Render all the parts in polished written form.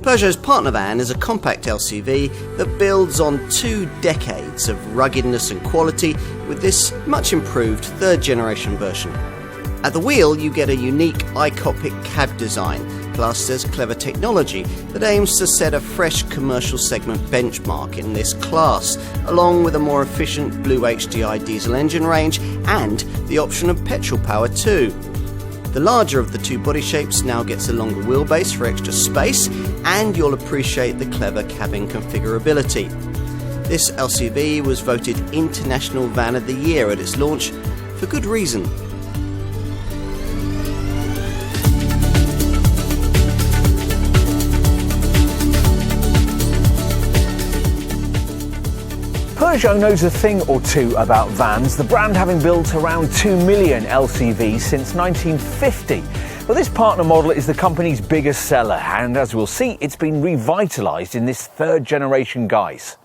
Peugeot's Partner van is a compact LCV that builds on 2 decades of ruggedness and quality with this much improved third generation version. At the wheel you get a unique i-Cockpit cab design, plus there's clever technology that aims to set a fresh commercial segment benchmark in this class, along with a more efficient Blue HDI diesel engine range and the option of petrol power too. The larger of the 2 body shapes now gets a longer wheelbase for extra space, and you'll appreciate the clever cabin configurability. This LCV was voted International Van of the Year at its launch, for good reason. Peugeot knows a thing or two about vans, the brand having built around 2 million LCVs since 1950. Well, this Partner model is the company's biggest seller, and as we'll see, it's been revitalised in this third generation guise.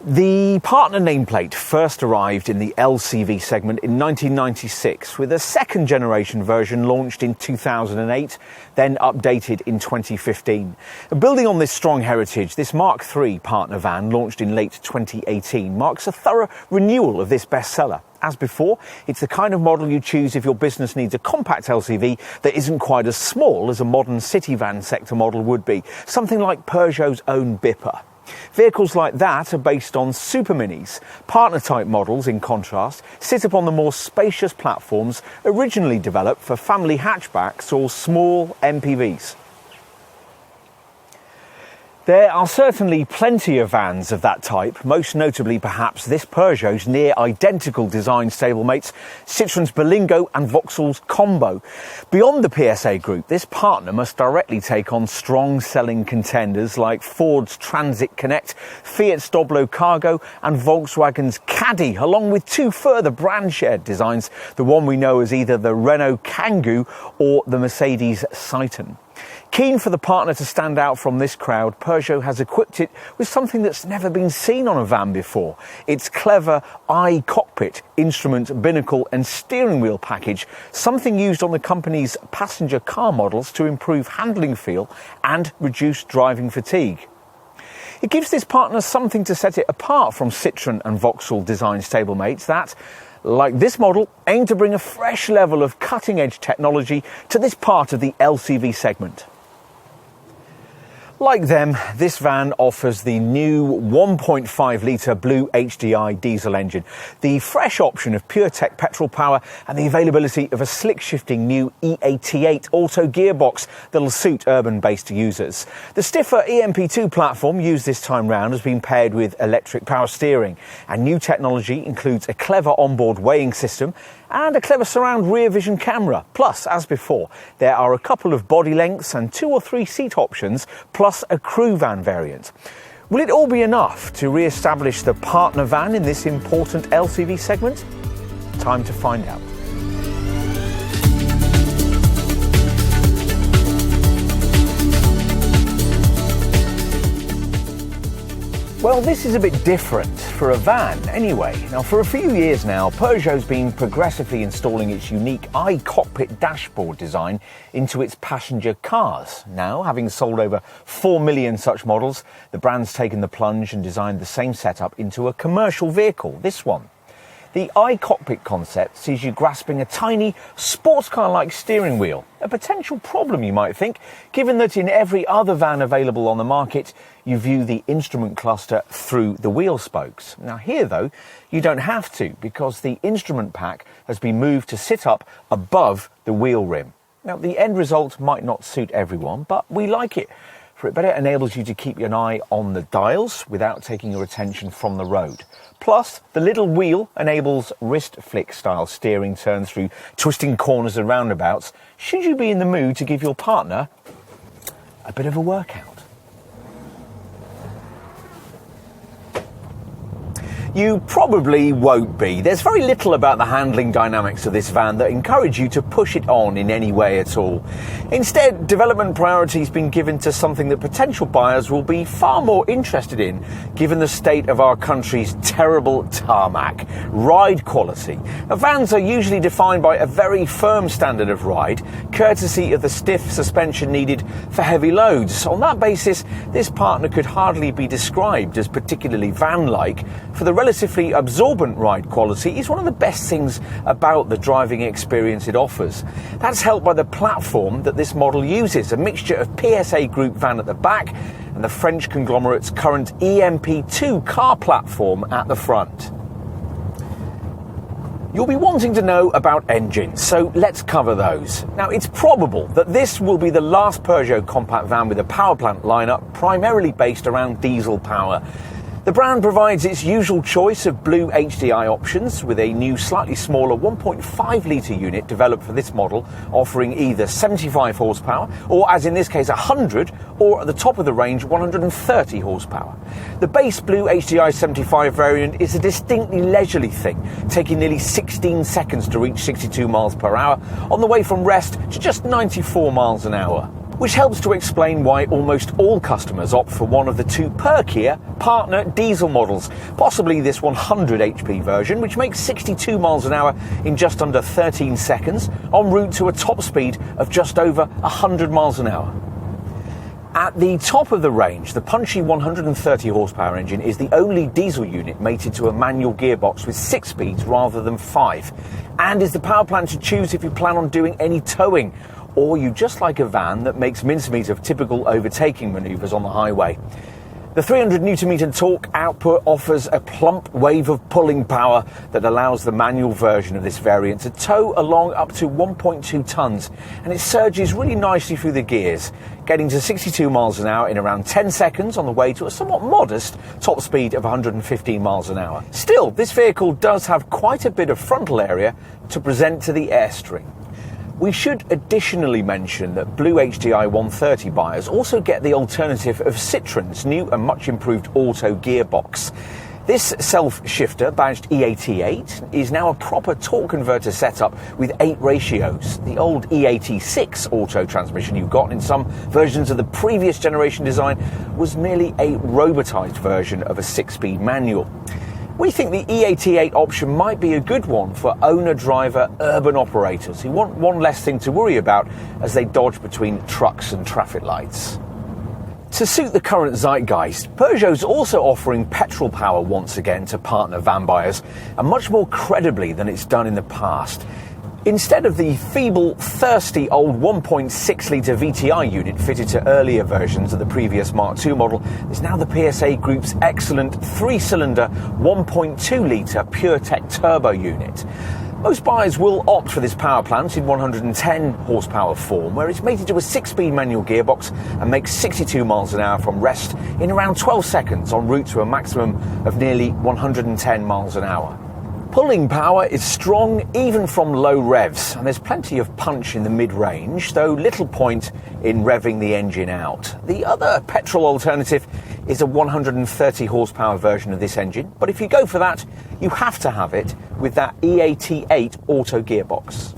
The Partner nameplate first arrived in the LCV segment in 1996, with a second generation version launched in 2008, then updated in 2015. Building on this strong heritage, this Mark III Partner van, launched in late 2018, marks a thorough renewal of this bestseller. As before, it's the kind of model you choose if your business needs a compact LCV that isn't quite as small as a modern city van sector model would be, something like Peugeot's own Bipper. Vehicles like that are based on super minis. Partner-type models, in contrast, sit upon the more spacious platforms originally developed for family hatchbacks or small MPVs. There are certainly plenty of vans of that type, most notably perhaps this Peugeot's near-identical design stablemates, Citroen's Berlingo and Vauxhall's Combo. Beyond the PSA group, this Partner must directly take on strong-selling contenders like Ford's Transit Connect, Fiat's Doblo Cargo and Volkswagen's Caddy, along with 2 further brand-shared designs, the one we know as either the Renault Kangoo or the Mercedes Citan. Keen for the Partner to stand out from this crowd, Peugeot has equipped it with something that's never been seen on a van before. Its clever i-Cockpit instrument, binnacle and steering wheel package, something used on the company's passenger car models to improve handling feel and reduce driving fatigue. It gives this Partner something to set it apart from Citroen and Vauxhall design stablemates that, like this model, aim to bring a fresh level of cutting-edge technology to this part of the LCV segment. Like them, this van offers the new 1.5-litre Blue HDI diesel engine, the fresh option of PureTech petrol power and the availability of a slick-shifting new E88 auto gearbox that'll suit urban-based users. The stiffer EMP2 platform used this time round has been paired with electric power steering, and new technology includes a clever onboard weighing system and a clever surround rear vision camera. Plus, as before, there are a couple of body lengths and 2 or 3 seat options, plus a crew van variant. Will it all be enough to re-establish the Partner van in this important LCV segment? Time to find out. Well, this is a bit different for a van anyway. Now, for a few years now, Peugeot's been progressively installing its unique i-Cockpit dashboard design into its passenger cars. Now, having sold over 4 million such models, the brand's taken the plunge and designed the same setup into a commercial vehicle, this one. The i-Cockpit concept sees you grasping a tiny, sports car-like steering wheel. A potential problem, you might think, given that in every other van available on the market, you view the instrument cluster through the wheel spokes. Now here, though, you don't have to, because the instrument pack has been moved to sit up above the wheel rim. Now, the end result might not suit everyone, but we like it, for it better enables you to keep an eye on the dials without taking your attention from the road. Plus, the little wheel enables wrist flick style steering turns through twisting corners and roundabouts, should you be in the mood to give your partner a bit of a workout. You probably won't be. There's very little about the handling dynamics of this van that encourage you to push it on in any way at all. Instead, development priority has been given to something that potential buyers will be far more interested in, given the state of our country's terrible tarmac: ride quality. Now, vans are usually defined by a very firm standard of ride, courtesy of the stiff suspension needed for heavy loads. On that basis, this Partner could hardly be described as particularly van-like, for the relatively absorbent ride quality is one of the best things about the driving experience it offers. That's helped by the platform that this model uses, a mixture of PSA Group van at the back and the French conglomerate's current EMP2 car platform at the front. You'll be wanting to know about engines, so let's cover those. Now, it's probable that this will be the last Peugeot compact van with a power plant lineup primarily based around diesel power. The brand provides its usual choice of blue HDI options, with a new slightly smaller 1.5 litre unit developed for this model, offering either 75 horsepower or, as in this case, 100, or at the top of the range 130 horsepower. The base blue HDI 75 variant is a distinctly leisurely thing, taking nearly 16 seconds to reach 62 miles per hour on the way from rest to just 94 miles an hour. Which helps to explain why almost all customers opt for one of the two perkier Partner diesel models, possibly this 100 HP version, which makes 62 miles an hour in just under 13 seconds, en route to a top speed of just over 100 miles an hour. At the top of the range, the punchy 130 horsepower engine is the only diesel unit mated to a manual gearbox with 6 speeds rather than 5, and is the power plant to choose if you plan on doing any towing, or you just like a van that makes mincemeat of typical overtaking manoeuvres on the highway. The 300 Nm torque output offers a plump wave of pulling power that allows the manual version of this variant to tow along up to 1.2 tonnes, and it surges really nicely through the gears, getting to 62 miles an hour in around 10 seconds on the way to a somewhat modest top speed of 115 miles an hour. Still, this vehicle does have quite a bit of frontal area to present to the Airstream. We should additionally mention that Blue HDI 130 buyers also get the alternative of Citroen's new and much improved auto gearbox. This self-shifter, badged EAT8, is now a proper torque converter setup with 8 ratios. The old EAT6 auto transmission you got in some versions of the previous generation design was merely a robotised version of a 6-speed manual. We think the EAT8 option might be a good one for owner-driver urban operators who want one less thing to worry about as they dodge between trucks and traffic lights. To suit the current zeitgeist, Peugeot's also offering petrol power once again to Partner van buyers, and much more credibly than it's done in the past. Instead of the feeble, thirsty old 1.6 litre VTI unit fitted to earlier versions of the previous Mark II model, there's now the PSA Group's excellent 3-cylinder 1.2 litre PureTech turbo unit. Most buyers will opt for this power plant in 110 horsepower form, where it's mated to a 6-speed manual gearbox and makes 62 miles an hour from rest in around 12 seconds en route to a maximum of nearly 110 miles an hour. Pulling power is strong even from low revs, and there's plenty of punch in the mid-range, though little point in revving the engine out. The other petrol alternative is a 130 horsepower version of this engine, but if you go for that, you have to have it with that EAT8 auto gearbox.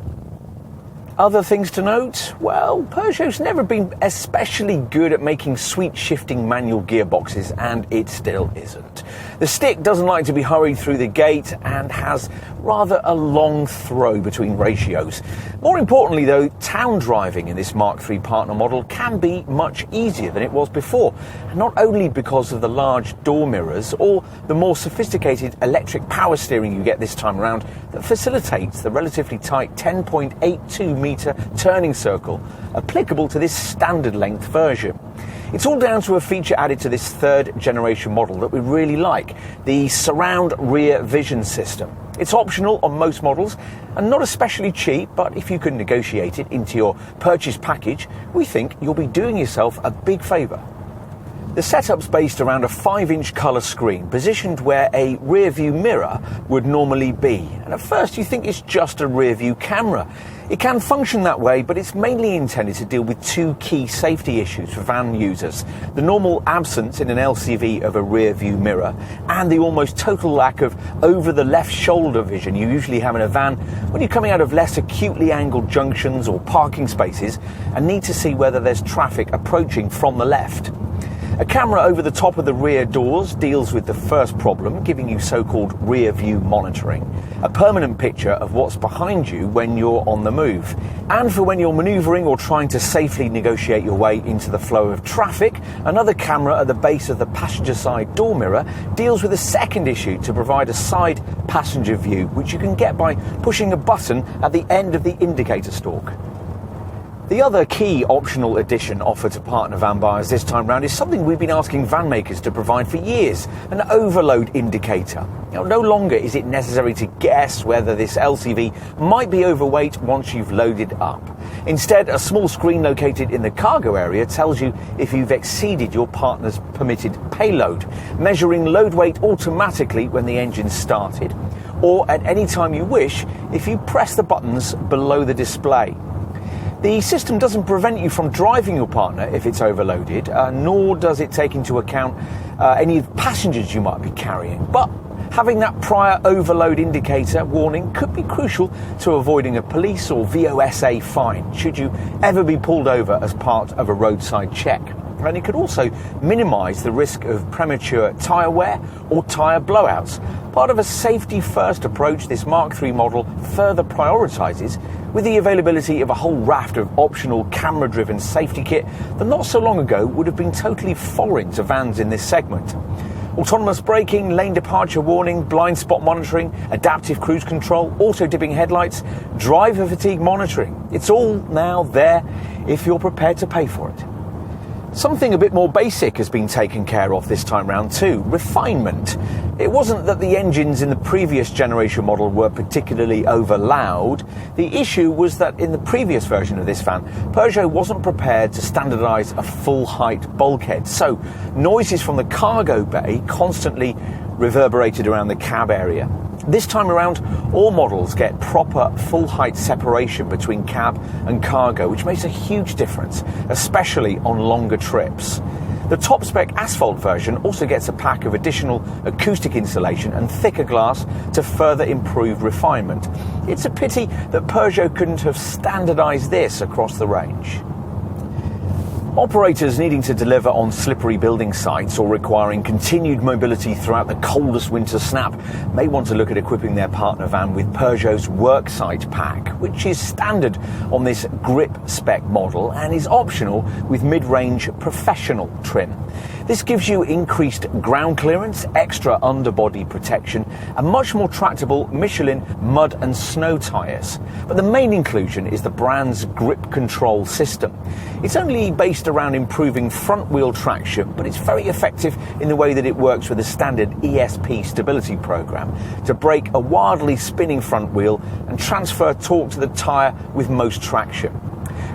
Other things to note? Well, Peugeot's never been especially good at making sweet shifting manual gearboxes, and it still isn't. The stick doesn't like to be hurried through the gate and has rather a long throw between ratios. More importantly though, town driving in this Mark III Partner model can be much easier than it was before, and not only because of the large door mirrors or the more sophisticated electric power steering you get this time around that facilitates the relatively tight 10.82 metre turning circle applicable to this standard length version. It's all down to a feature added to this 3rd generation model that we really like, the surround rear vision system. It's optional on most models and not especially cheap, but if you can negotiate it into your purchase package, we think you'll be doing yourself a big favour. The setup's based around a 5-inch colour screen positioned where a rear view mirror would normally be. And at first you think it's just a rear view camera. It can function that way, but it's mainly intended to deal with two key safety issues for van users: the normal absence in an LCV of a rear view mirror and the almost total lack of over the left shoulder vision you usually have in a van when you're coming out of less acutely angled junctions or parking spaces and need to see whether there's traffic approaching from the left. A camera over the top of the rear doors deals with the first problem, giving you so-called rear view monitoring, a permanent picture of what's behind you when you're on the move. And for when you're manoeuvring or trying to safely negotiate your way into the flow of traffic, another camera at the base of the passenger side door mirror deals with a second issue to provide a side passenger view, which you can get by pushing a button at the end of the indicator stalk. The other key optional addition offered to partner van buyers this time round is something we've been asking van makers to provide for years: an overload indicator. Now, no longer is it necessary to guess whether this LCV might be overweight once you've loaded up. Instead, a small screen located in the cargo area tells you if you've exceeded your partner's permitted payload, measuring load weight automatically when the engine's started, or at any time you wish if you press the buttons below the display. The system doesn't prevent you from driving your partner if it's overloaded, nor does it take into account any passengers you might be carrying. But having that prior overload indicator warning could be crucial to avoiding a police or VOSA fine should you ever be pulled over as part of a roadside check. And it could also minimise the risk of premature tyre wear or tyre blowouts. Part of a safety-first approach, this Mark III model further prioritises with the availability of a whole raft of optional camera-driven safety kit that not so long ago would have been totally foreign to vans in this segment. Autonomous braking, lane departure warning, blind spot monitoring, adaptive cruise control, auto-dipping headlights, driver fatigue monitoring. It's all now there if you're prepared to pay for it. Something a bit more basic has been taken care of this time round too: refinement. It wasn't that the engines in the previous generation model were particularly over loud. The issue was that in the previous version of this van, Peugeot wasn't prepared to standardise a full height bulkhead, so noises from the cargo bay constantly reverberated around the cab area. This time around, all models get proper full-height separation between cab and cargo, which makes a huge difference, especially on longer trips. The top-spec asphalt version also gets a pack of additional acoustic insulation and thicker glass to further improve refinement. It's a pity that Peugeot couldn't have standardised this across the range. Operators needing to deliver on slippery building sites or requiring continued mobility throughout the coldest winter snap may want to look at equipping their partner van with Peugeot's Worksite Pack, which is standard on this grip spec model and is optional with mid-range professional trim. This gives you increased ground clearance, extra underbody protection, and much more tractable Michelin mud and snow tyres. But the main inclusion is the brand's grip control system. It's only based around improving front wheel traction, but it's very effective in the way that it works with a standard ESP stability program to brake a wildly spinning front wheel and transfer torque to the tyre with most traction.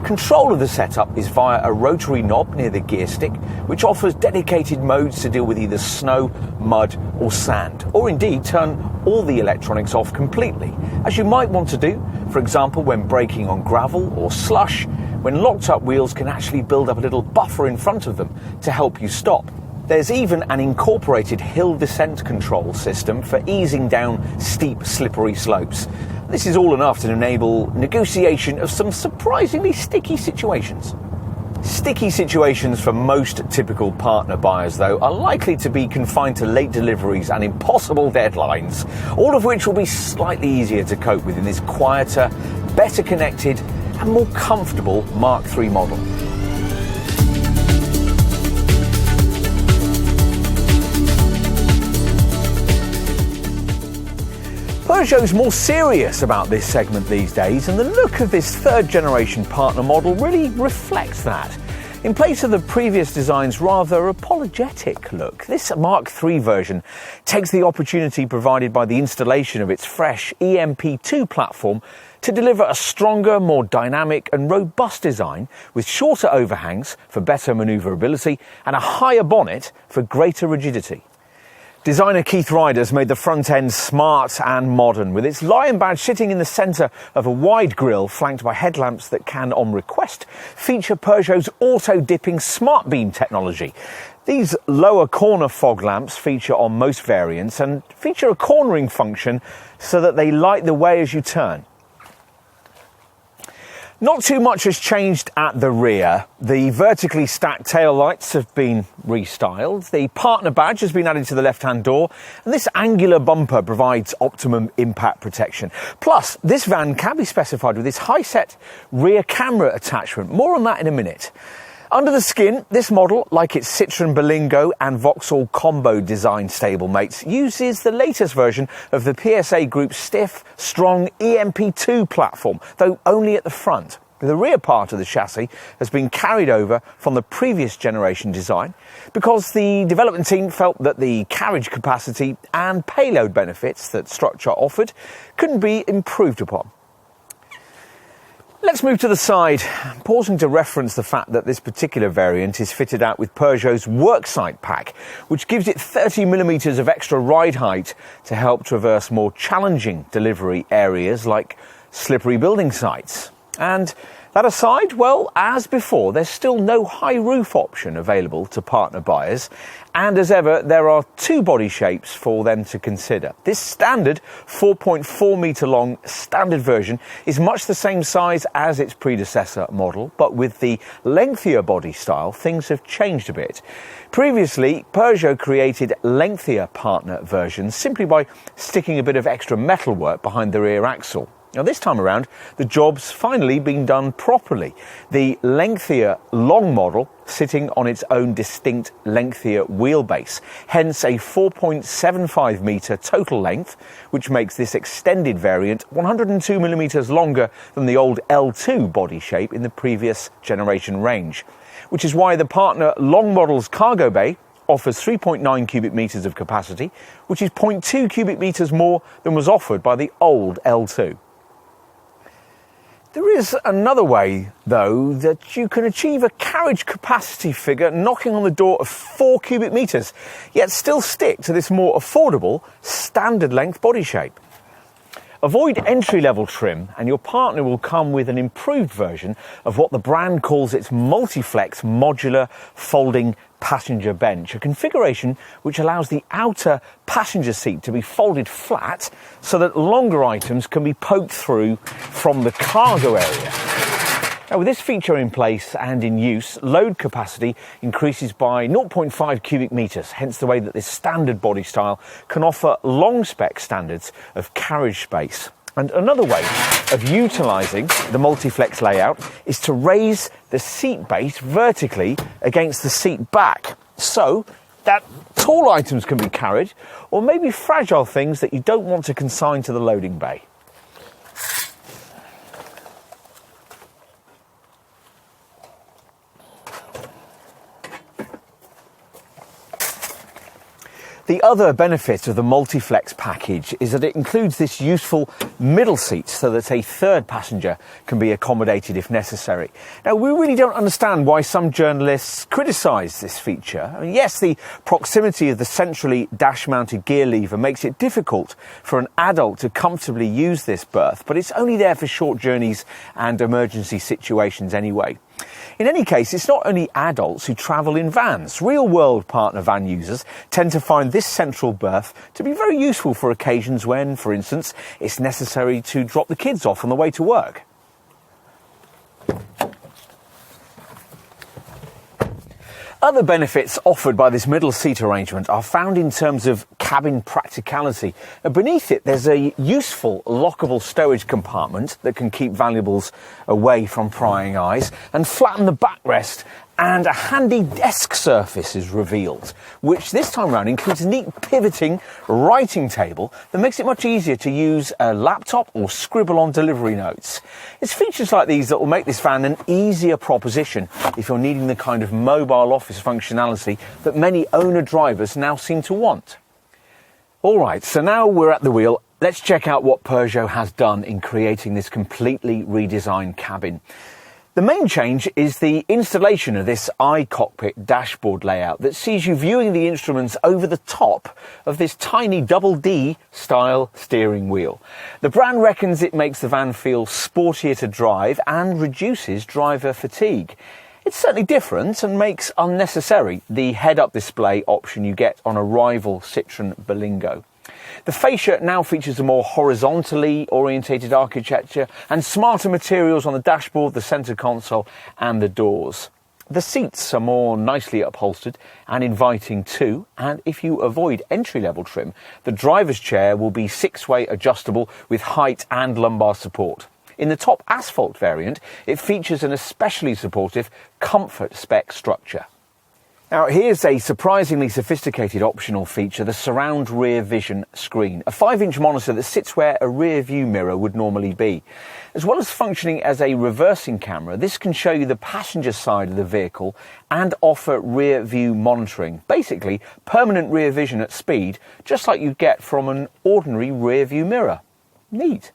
Control of the setup is via a rotary knob near the gear stick, which offers dedicated modes to deal with either snow, mud or sand, or indeed turn all the electronics off completely, as you might want to do, for example, when braking on gravel or slush, when locked up wheels can actually build up a little buffer in front of them to help you stop. There's even an incorporated hill descent control system for easing down steep, slippery slopes. This is all enough to enable negotiation of some surprisingly sticky situations. Sticky situations for most typical partner buyers, though, are likely to be confined to late deliveries and impossible deadlines, all of which will be slightly easier to cope with in this quieter, better connected and more comfortable Mark III model. Peugeot's more serious about this segment these days, and the look of this third generation partner model really reflects that. In place of the previous design's rather apologetic look, this Mark III version takes the opportunity provided by the installation of its fresh EMP2 platform to deliver a stronger, more dynamic and robust design with shorter overhangs for better manoeuvrability and a higher bonnet for greater rigidity. Designer Keith Ryder's made the front end smart and modern, with its lion badge sitting in the centre of a wide grille flanked by headlamps that can, on request, feature Peugeot's auto-dipping smart beam technology. These lower corner fog lamps feature on most variants and feature a cornering function so that they light the way as you turn. Not too much has changed at the rear. The vertically stacked taillights have been restyled, the partner badge has been added to the left-hand door, and this angular bumper provides optimum impact protection. Plus, this van can be specified with this high-set rear camera attachment. More on that in a minute. Under the skin, this model, like its Citroën Berlingo and Vauxhall Combo design stablemates, uses the latest version of the PSA Group's stiff, strong EMP2 platform, though only at the front. The rear part of the chassis has been carried over from the previous generation design because the development team felt that the carriage capacity and payload benefits that structure offered couldn't be improved upon. Let's move to the side, pausing to reference the fact that this particular variant is fitted out with Peugeot's Worksite pack, which gives it 30mm of extra ride height to help traverse more challenging delivery areas like slippery building sites. And that aside, well, as before, there's still no high roof option available to partner buyers. And as ever, there are two body shapes for them to consider. This standard 4.4 metre long standard version is much the same size as its predecessor model, but with the lengthier body style, things have changed a bit. Previously, Peugeot created lengthier partner versions simply by sticking a bit of extra metalwork behind the rear axle. Now this time around, the job's finally been done properly. The lengthier long model sitting on its own distinct lengthier wheelbase, hence a 4.75 metre total length, which makes this extended variant 102mm longer than the old L2 body shape in the previous generation range. Which is why the partner long model's cargo bay offers 3.9 cubic metres of capacity, which is 0.2 cubic metres more than was offered by the old L2. There is another way, though, that you can achieve a carriage capacity figure knocking on the door of 4 cubic metres, yet still stick to this more affordable, standard length body shape. Avoid entry-level trim and your partner will come with an improved version of what the brand calls its Multiflex modular folding passenger bench, a configuration which allows the outer passenger seat to be folded flat so that longer items can be poked through from the cargo area. Now, with this feature in place and in use, load capacity increases by 0.5 cubic metres, hence the way that this standard body style can offer long spec standards of carriage space. And another way of utilising the Multiflex layout is to raise the seat base vertically against the seat back, so that tall items can be carried, or maybe fragile things that you don't want to consign to the loading bay. The other benefit of the Multiflex package is that it includes this useful middle seat so that a third passenger can be accommodated if necessary. Now, we really don't understand why some journalists criticise this feature. I mean, yes, the proximity of the centrally dash-mounted gear lever makes it difficult for an adult to comfortably use this berth, but it's only there for short journeys and emergency situations anyway. In any case, it's not only adults who travel in vans. Real-world partner van users tend to find this central berth to be very useful for occasions when, for instance, it's necessary to drop the kids off on the way to work. Other benefits offered by this middle seat arrangement are found in terms of cabin practicality. Beneath it, there's a useful lockable stowage compartment that can keep valuables away from prying eyes and flatten the backrest and a handy desk surface is revealed, which this time round includes a neat pivoting writing table that makes it much easier to use a laptop or scribble on delivery notes. It's features like these that will make this van an easier proposition if you're needing the kind of mobile office functionality that many owner-drivers now seem to want. Alright, so now we're at the wheel. Let's check out what Peugeot has done in creating this completely redesigned cabin. The main change is the installation of this i-Cockpit dashboard layout that sees you viewing the instruments over the top of this tiny double D style steering wheel. The brand reckons it makes the van feel sportier to drive and reduces driver fatigue. It's certainly different and makes unnecessary the head-up display option you get on a rival Citroën Berlingo. The fascia now features a more horizontally orientated architecture and smarter materials on the dashboard, the centre console and the doors. The seats are more nicely upholstered and inviting too, and if you avoid entry-level trim, the driver's chair will be 6-way adjustable with height and lumbar support. In the top asphalt variant, it features an especially supportive comfort spec structure. Now here's a surprisingly sophisticated optional feature, the surround rear vision screen, a 5-inch monitor that sits where a rear view mirror would normally be. As well as functioning as a reversing camera, this can show you the passenger side of the vehicle and offer rear view monitoring, basically permanent rear vision at speed, just like you'd get from an ordinary rear view mirror. Neat.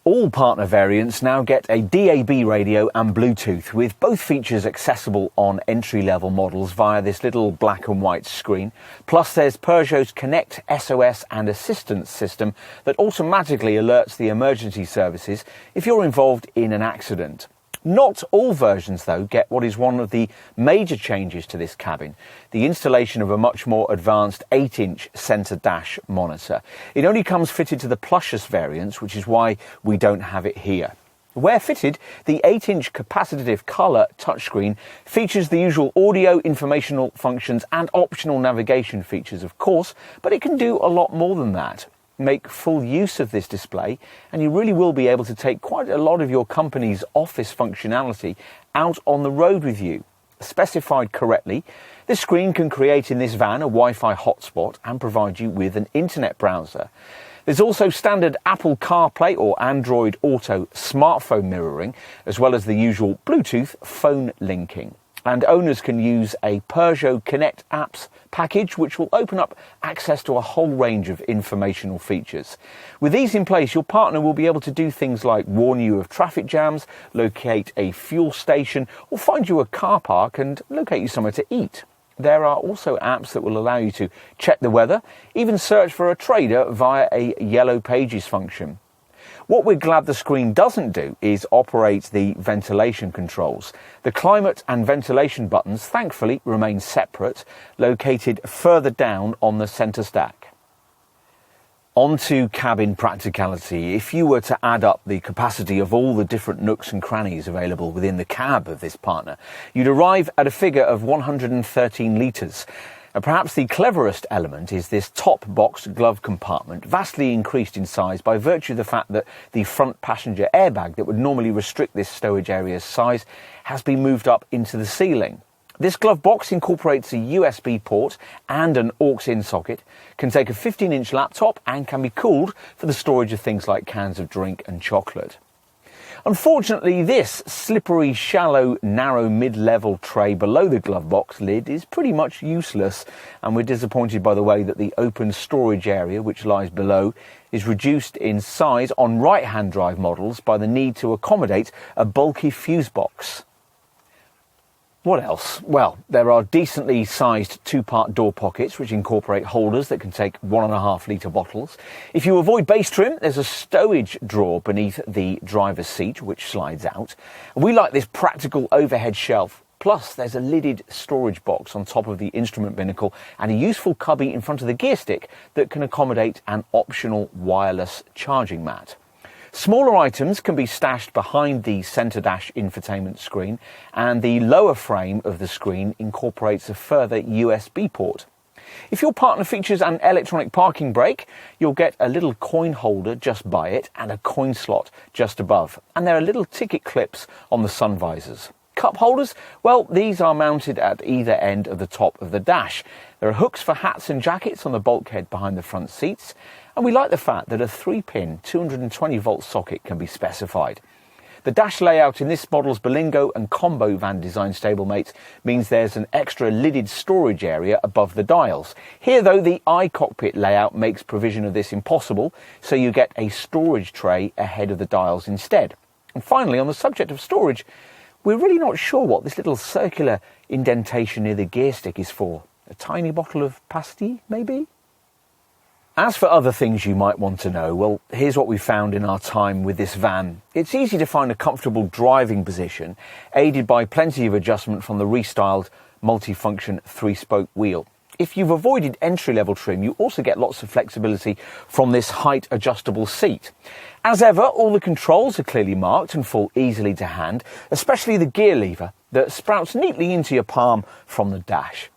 All Partner variants now get a DAB radio and Bluetooth, with both features accessible on entry-level models via this little black and white screen. Plus there's Peugeot's Connect SOS and assistance system that automatically alerts the emergency services if you're involved in an accident. Not all versions, though, get what is one of the major changes to this cabin, the installation of a much more advanced 8-inch centre dash monitor. It only comes fitted to the plushest variants, which is why we don't have it here. Where fitted, the 8-inch capacitive colour touchscreen features the usual audio, informational functions and optional navigation features, of course, but it can do a lot more than that. Make full use of this display and you really will be able to take quite a lot of your company's office functionality out on the road with you. Specified correctly, this screen can create in this van a Wi-Fi hotspot and provide you with an internet browser. There's also standard Apple CarPlay or Android Auto smartphone mirroring, as well as the usual Bluetooth phone linking. And owners can use a Peugeot Connect apps package, which will open up access to a whole range of informational features. With these in place, your partner will be able to do things like warn you of traffic jams, locate a fuel station, or find you a car park and locate you somewhere to eat. There are also apps that will allow you to check the weather, even search for a trader via a Yellow Pages function. What we're glad the screen doesn't do is operate the ventilation controls. The climate and ventilation buttons thankfully remain separate, located further down on the centre stack. On to cabin practicality. If you were to add up the capacity of all the different nooks and crannies available within the cab of this Partner, you'd arrive at a figure of 113 litres. Perhaps the cleverest element is this top box glove compartment, vastly increased in size by virtue of the fact that the front passenger airbag that would normally restrict this stowage area's size has been moved up into the ceiling. This glove box incorporates a USB port and an aux-in socket, can take a 15-inch laptop and can be cooled for the storage of things like cans of drink and chocolate. Unfortunately, this slippery, shallow, narrow mid-level tray below the glove box lid is pretty much useless, and we're disappointed by the way that the open storage area which lies below is reduced in size on right-hand drive models by the need to accommodate a bulky fuse box. What else? Well, there are decently sized 2-part door pockets which incorporate holders that can take 1.5 litre bottles. If you avoid base trim, there's a stowage drawer beneath the driver's seat which slides out. We like this practical overhead shelf. Plus, there's a lidded storage box on top of the instrument binnacle and a useful cubby in front of the gear stick that can accommodate an optional wireless charging mat. Smaller items can be stashed behind the centre dash infotainment screen, and the lower frame of the screen incorporates a further USB port. If your Partner features an electronic parking brake, you'll get a little coin holder just by it and a coin slot just above, and there are little ticket clips on the sun visors. cup holders? Well, these are mounted at either end of the top of the dash. There are hooks for hats and jackets on the bulkhead behind the front seats, and we like the fact that a 3-pin 220-volt socket can be specified. The dash layout in this model's Berlingo and Combo van design stablemate means there's an extra lidded storage area above the dials. Here, though, the i-Cockpit layout makes provision of this impossible, so you get a storage tray ahead of the dials instead. And finally, on the subject of storage, we're really not sure what this little circular indentation near the gear stick is for. A tiny bottle of pasty, maybe? As for other things you might want to know, well, here's what we found in our time with this van. It's easy to find a comfortable driving position, aided by plenty of adjustment from the restyled multifunction 3-spoke wheel. If you've avoided entry-level trim, you also get lots of flexibility from this height-adjustable seat. As ever, all the controls are clearly marked and fall easily to hand, especially the gear lever that sprouts neatly into your palm from the dash.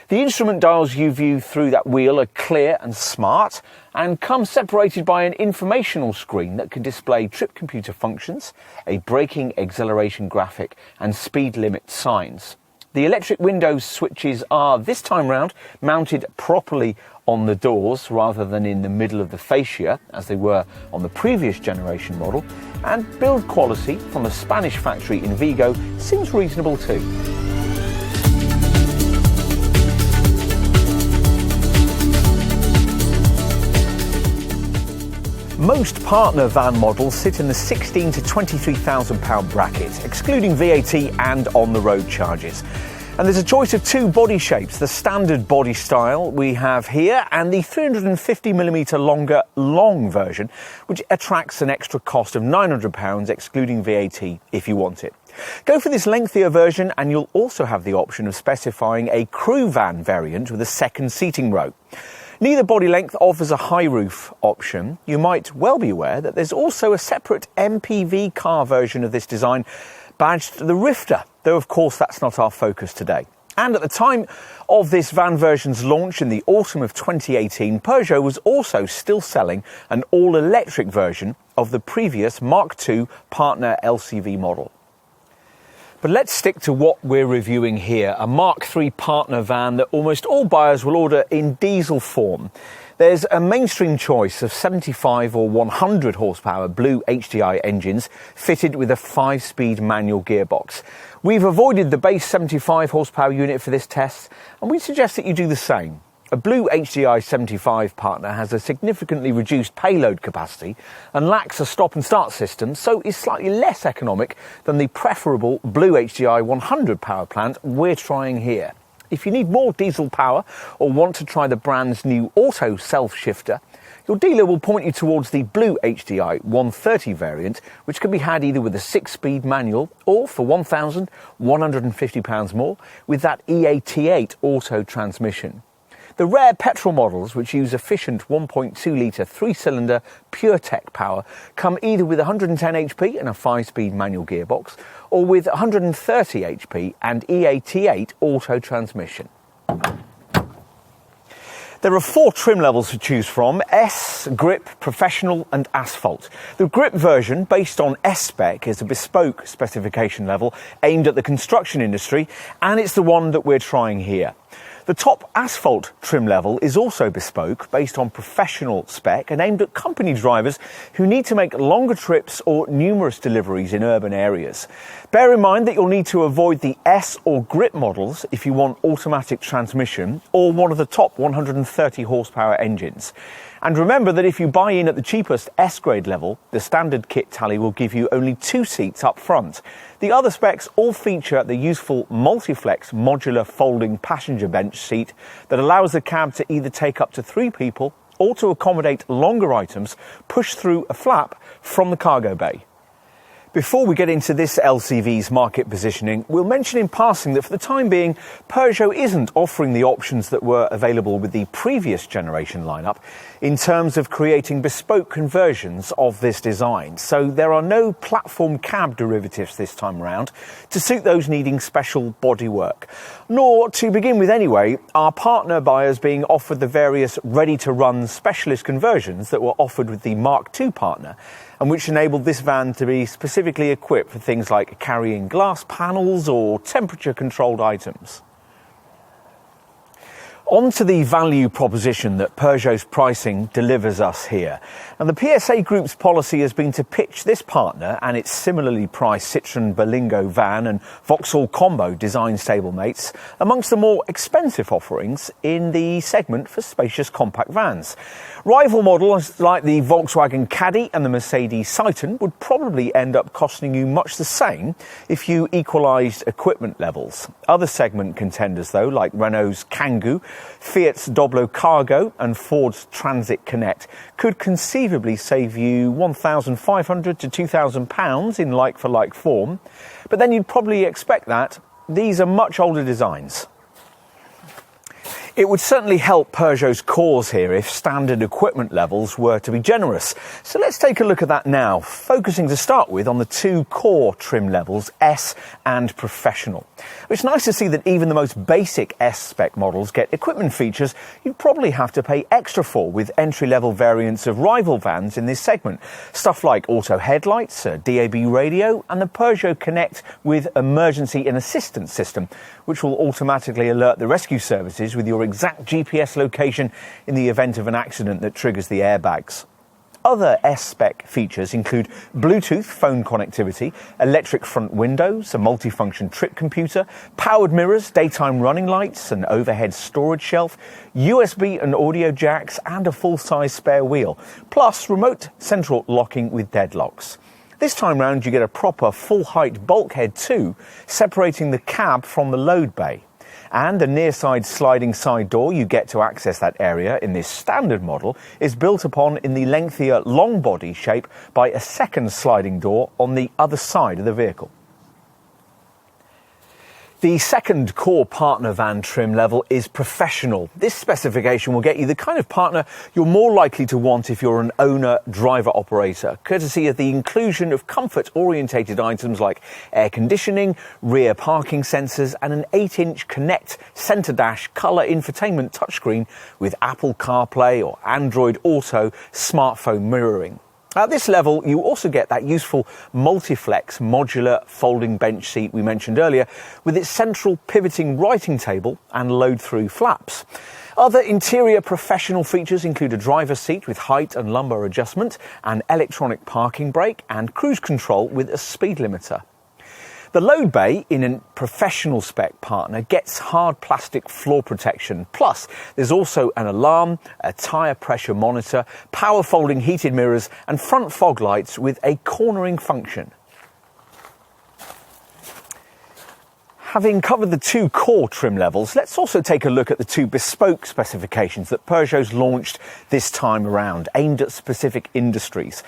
The instrument dials you view through that wheel are clear and smart and come separated by an informational screen that can display trip computer functions, a braking acceleration graphic and speed limit signs. The electric window switches are, this time round, mounted properly on the doors rather than in the middle of the fascia, as they were on the previous generation model, and build quality from the Spanish factory in Vigo seems reasonable too. Most partner van models sit in the £16,000 to £23,000 bracket, excluding VAT and on-the-road charges. And there's a choice of 2 body shapes, the standard body style we have here and the 350mm longer long version, which attracts an extra cost of £900 excluding VAT if you want it. Go for this lengthier version and you'll also have the option of specifying a crew van variant with a second seating row. Neither body length offers a high roof option. You might well be aware that there's also a separate MPV car version of this design badged the Rifter, though of course that's not our focus today. And at the time of this van version's launch in the autumn of 2018, Peugeot was also still selling an all-electric version of the previous Mark II Partner LCV model. But let's stick to what we're reviewing here, a Mark III Partner van that almost all buyers will order in diesel form. There's a mainstream choice of 75 or 100 horsepower blue HDI engines fitted with a 5-speed manual gearbox. We've avoided the base 75 horsepower unit for this test, and we suggest that you do the same. A blue HDI 75 Partner has a significantly reduced payload capacity and lacks a stop and start system, so is slightly less economic than the preferable blue HDI 100 power plant we're trying here. If you need more diesel power or want to try the brand's new auto self-shifter, your dealer will point you towards the blue HDI 130 variant, which can be had either with a 6-speed manual or for £1,150 more with that EAT8 auto transmission. The rare petrol models, which use efficient 1.2-litre 3-cylinder PureTech power, come either with 110 HP and a 5-speed manual gearbox, or with 130 HP and EAT8 auto transmission. There are 4 trim levels to choose from: S, Grip, Professional and Asphalt. The Grip version, based on S-Spec, is a bespoke specification level aimed at the construction industry, and it's the one that we're trying here. The top Asphalt trim level is also bespoke, based on professional spec and aimed at company drivers who need to make longer trips or numerous deliveries in urban areas. Bear in mind that you'll need to avoid the S or Grip models if you want automatic transmission or one of the top 130 horsepower engines. And remember that if you buy in at the cheapest S-grade level, the standard kit tally will give you only 2 seats up front. The other specs all feature the useful Multiflex modular folding passenger bench seat that allows the cab to either take up to 3 people or to accommodate longer items pushed through a flap from the cargo bay. Before we get into this LCV's market positioning, we'll mention in passing that for the time being, Peugeot isn't offering the options that were available with the previous generation lineup in terms of creating bespoke conversions of this design. So there are no platform cab derivatives this time around to suit those needing special bodywork. Nor, to begin with anyway, are partner buyers being offered the various ready-to-run specialist conversions that were offered with the Mark II Partner, and which enabled this van to be specifically specifically equipped for things like carrying glass panels or temperature-controlled items. On to the value proposition that Peugeot's pricing delivers us here. And the PSA Group's policy has been to pitch this Partner and its similarly priced Citroën Berlingo van and Vauxhall Combo design stablemates amongst the more expensive offerings in the segment for spacious compact vans. Rival models like the Volkswagen Caddy and the Mercedes Citan would probably end up costing you much the same if you equalised equipment levels. Other segment contenders, though, like Renault's Kangoo, Fiat's Doblo Cargo and Ford's Transit Connect, could conceivably save you £1,500 to £2,000 in like-for-like form. But then you'd probably expect that these are much older designs. It would certainly help Peugeot's cause here if standard equipment levels were to be generous. So let's take a look at that now, focusing to start with on the two core trim levels, S and Professional. It's nice to see that even the most basic S-spec models get equipment features you'd probably have to pay extra for with entry-level variants of rival vans in this segment. Stuff like auto headlights, a DAB radio and the Peugeot Connect with emergency and assistance system, which will automatically alert the rescue services with your exact GPS location in the event of an accident that triggers the airbags. Other S-spec features include Bluetooth phone connectivity, electric front windows, a multifunction trip computer, powered mirrors, daytime running lights, an overhead storage shelf, USB and audio jacks and a full-size spare wheel, plus remote central locking with deadlocks. This time round you get a proper full-height bulkhead too, separating the cab from the load bay. And the near-side sliding side door you get to access that area in this standard model is built upon in the lengthier long body shape by a second sliding door on the other side of the vehicle. The second core Partner van trim level is Professional. This specification will get you the kind of partner you're more likely to want if you're an owner-driver-operator, courtesy of the inclusion of comfort-orientated items like air conditioning, rear parking sensors and an 8-inch Connect centre dash colour infotainment touchscreen with Apple CarPlay or Android Auto smartphone mirroring. At this level, you also get that useful multi-flex modular folding bench seat we mentioned earlier, with its central pivoting writing table and load-through flaps. Other interior Professional features include a driver's seat with height and lumbar adjustment, an electronic parking brake and cruise control with a speed limiter. The load bay in a Professional spec Partner gets hard plastic floor protection, plus there's also an alarm, a tyre pressure monitor, power folding heated mirrors and front fog lights with a cornering function. Having covered the two core trim levels, let's also take a look at the two bespoke specifications that Peugeot's launched this time around, aimed at specific industries.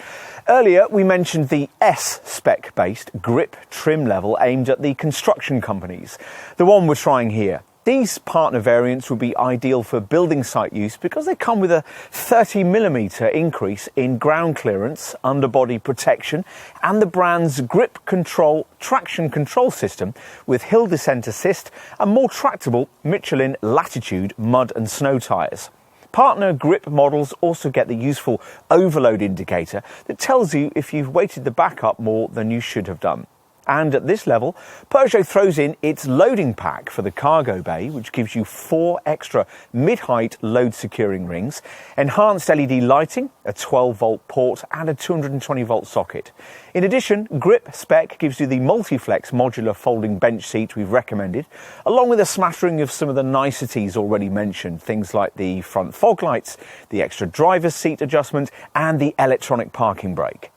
Earlier, we mentioned the S-spec based grip trim level aimed at the construction companies, the one we're trying here. These Partner variants would be ideal for building site use because they come with a 30mm increase in ground clearance, underbody protection and the brand's grip control traction control system with hill descent assist and more tractable Michelin Latitude mud and snow tyres. Partner grip models also get the useful overload indicator that tells you if you've weighted the back up more than you should have done. And at this level, Peugeot throws in its loading pack for the cargo bay, which gives you 4 extra mid-height load securing rings, enhanced LED lighting, a 12-volt port and a 220-volt socket. In addition, Grip spec gives you the multi-flex modular folding bench seat we've recommended, along with a smattering of some of the niceties already mentioned, things like the front fog lights, the extra driver's seat adjustment and the electronic parking brake.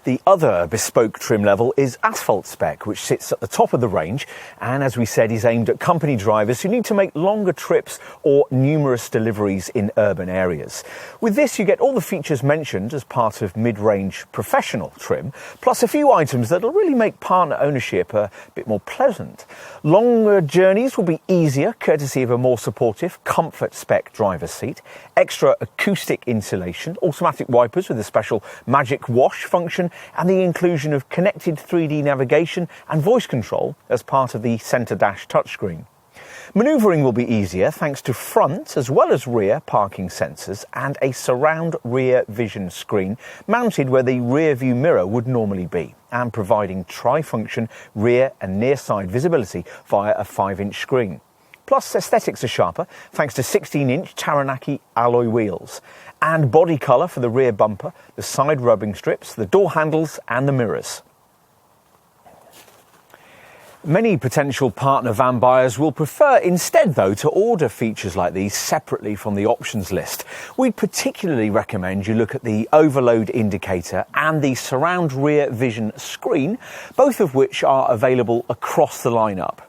The other bespoke trim level is Asphalt spec, which sits at the top of the range and, as we said, is aimed at company drivers who need to make longer trips or numerous deliveries in urban areas. With this, you get all the features mentioned as part of mid-range Professional trim, plus a few items that will really make partner ownership a bit more pleasant. Longer journeys will be easier, courtesy of a more supportive Comfort spec driver's seat, extra acoustic insulation, automatic wipers with a special magic wash function, and the inclusion of connected 3D navigation and voice control as part of the centre dash touchscreen. Manoeuvring will be easier thanks to front as well as rear parking sensors and a surround rear vision screen mounted where the rear view mirror would normally be, and providing tri-function rear and near side visibility via a 5-inch screen. Plus, aesthetics are sharper thanks to 16-inch Taranaki alloy wheels and body colour for the rear bumper, the side rubbing strips, the door handles and the mirrors. Many potential partner van buyers will prefer instead, though, to order features like these separately from the options list. We'd particularly recommend you look at the overload indicator and the surround rear vision screen, both of which are available across the lineup.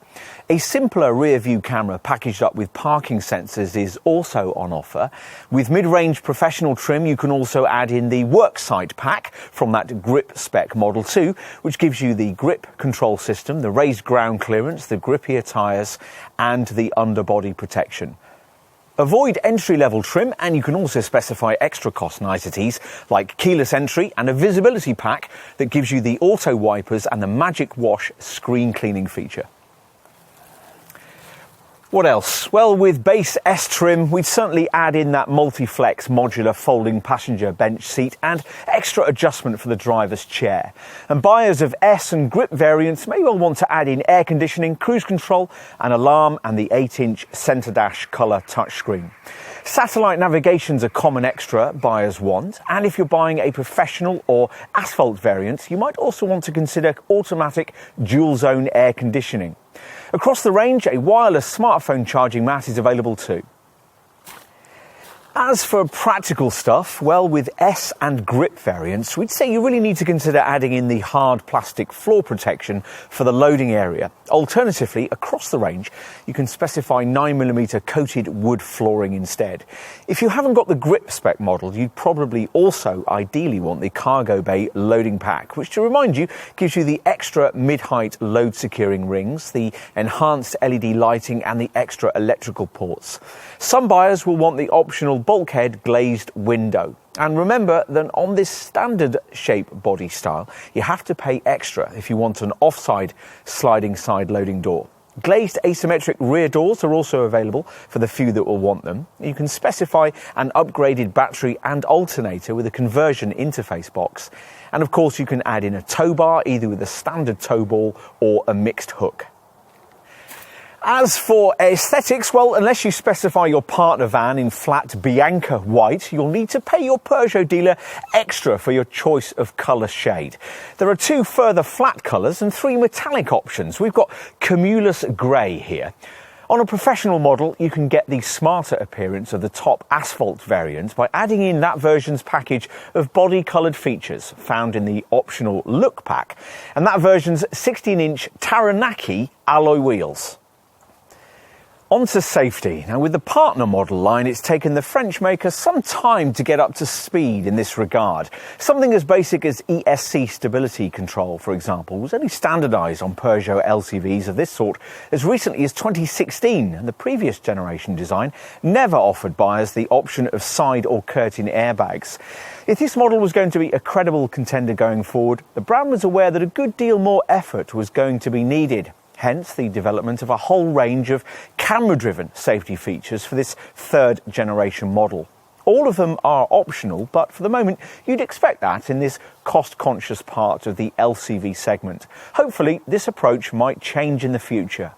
A simpler rear view camera packaged up with parking sensors is also on offer. With mid-range professional trim, you can also add in the worksite pack from that grip spec Model 2, which gives you the grip control system, the raised ground clearance, the grippier tyres and the underbody protection. Avoid entry-level trim, and you can also specify extra cost niceties like keyless entry and a visibility pack that gives you the auto wipers and the Magic Wash screen cleaning feature. What else? Well, with base S trim, we'd certainly add in that multi-flex modular folding passenger bench seat and extra adjustment for the driver's chair. And buyers of S and grip variants may well want to add in air conditioning, cruise control, an alarm and the 8-inch centre dash colour touchscreen. Satellite navigation's a common extra buyers want, and if you're buying a professional or asphalt variant, you might also want to consider automatic dual-zone air conditioning. Across the range, a wireless smartphone charging mat is available too. As for practical stuff, well, with S and grip variants, we'd say you really need to consider adding in the hard plastic floor protection for the loading area. Alternatively, across the range, you can specify 9mm coated wood flooring instead. If you haven't got the grip spec model, you'd probably also ideally want the cargo bay loading pack, which, to remind you, gives you the extra mid-height load securing rings, the enhanced LED lighting and the extra electrical ports. Some buyers will want the optional bulkhead glazed window. And remember that on this standard shape body style, you have to pay extra if you want an offside sliding side loading door. Glazed asymmetric rear doors are also available for the few that will want them. You can specify an upgraded battery and alternator with a conversion interface box. And of course you can add in a tow bar, either with a standard tow ball or a mixed hook. As for aesthetics, well, unless you specify your partner van in flat Bianca white, you'll need to pay your Peugeot dealer extra for your choice of colour shade. There are 2 further flat colours and 3 metallic options. We've got Cumulus Grey here. On a professional model, you can get the smarter appearance of the top asphalt variant by adding in that version's package of body-coloured features found in the optional look pack, and that version's 16-inch Taranaki alloy wheels. On to safety. Now, with the Partner model line, it's taken the French maker some time to get up to speed in this regard. Something as basic as ESC stability control, for example, was only standardised on Peugeot LCVs of this sort as recently as 2016, and the previous generation design never offered buyers the option of side or curtain airbags. If this model was going to be a credible contender going forward, the brand was aware that a good deal more effort was going to be needed. Hence the development of a whole range of camera-driven safety features for this 3rd generation model. All of them are optional, but for the moment you'd expect that in this cost-conscious part of the LCV segment. Hopefully this approach might change in the future.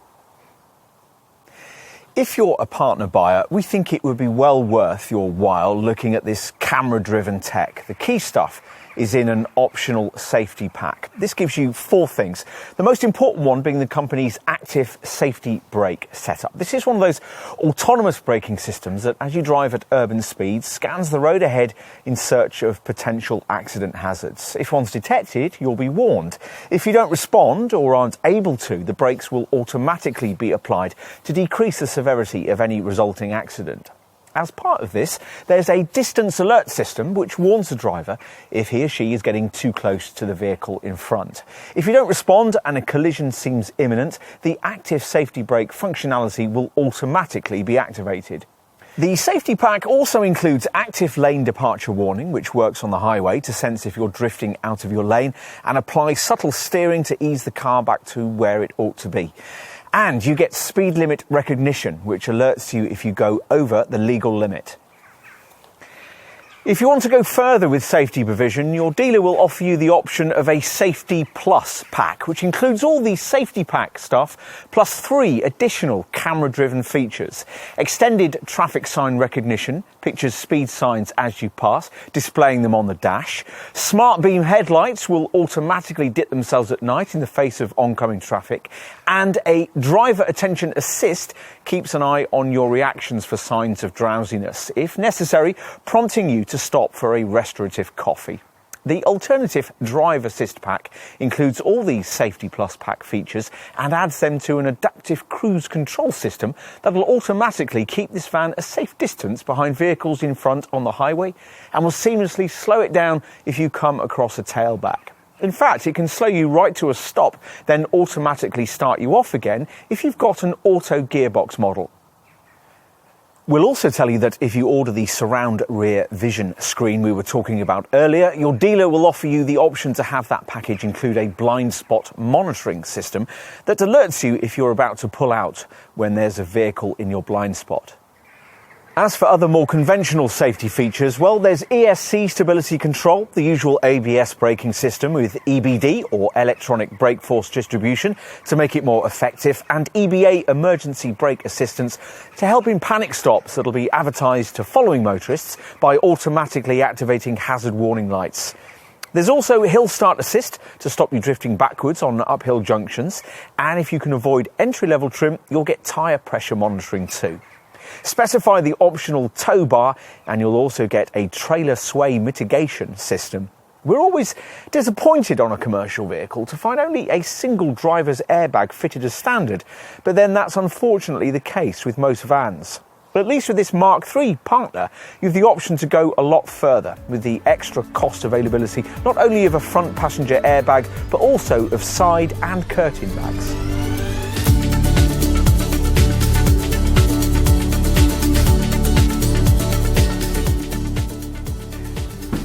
If you're a partner buyer, we think it would be well worth your while looking at this camera-driven tech. The key stuff is in an optional safety pack. This gives you 4 things. The most important one being the company's active safety brake setup. This is one of those autonomous braking systems that, as you drive at urban speeds, scans the road ahead in search of potential accident hazards. If one's detected, you'll be warned. If you don't respond or aren't able to, the brakes will automatically be applied to decrease the severity of any resulting accident. As part of this, there's a distance alert system which warns the driver if he or she is getting too close to the vehicle in front. If you don't respond and a collision seems imminent, the active safety brake functionality will automatically be activated. The safety pack also includes active lane departure warning, which works on the highway to sense if you're drifting out of your lane and applies subtle steering to ease the car back to where it ought to be. And you get speed limit recognition, which alerts you if you go over the legal limit. If you want to go further with safety provision, your dealer will offer you the option of a Safety Plus pack, which includes all the safety pack stuff, plus 3 additional camera-driven features. Extended traffic sign recognition, pictures speed signs as you pass, displaying them on the dash. Smart beam headlights will automatically dip themselves at night in the face of oncoming traffic. And a driver attention assist keeps an eye on your reactions for signs of drowsiness, if necessary, prompting you to stop for a restorative coffee. The alternative Drive Assist pack includes all these Safety Plus pack features and adds them to an adaptive cruise control system that will automatically keep this van a safe distance behind vehicles in front on the highway and will seamlessly slow it down if you come across a tailback. In fact, it can slow you right to a stop, then automatically start you off again if you've got an auto gearbox model. We'll also tell you that if you order the surround rear vision screen we were talking about earlier, your dealer will offer you the option to have that package include a blind spot monitoring system that alerts you if you're about to pull out when there's a vehicle in your blind spot. As for other more conventional safety features, well, there's ESC stability control, the usual ABS braking system with EBD, or electronic brake force distribution, to make it more effective, and EBA emergency brake assistance to help in panic stops that'll be advertised to following motorists by automatically activating hazard warning lights. There's also hill start assist to stop you drifting backwards on uphill junctions, and if you can avoid entry-level trim, you'll get tyre pressure monitoring too. Specify the optional tow bar and you'll also get a trailer sway mitigation system. We're always disappointed on a commercial vehicle to find only a single driver's airbag fitted as standard, but then that's unfortunately the case with most vans. But at least with this Mark III Partner, you have the option to go a lot further with the extra cost availability not only of a front passenger airbag but also of side and curtain bags.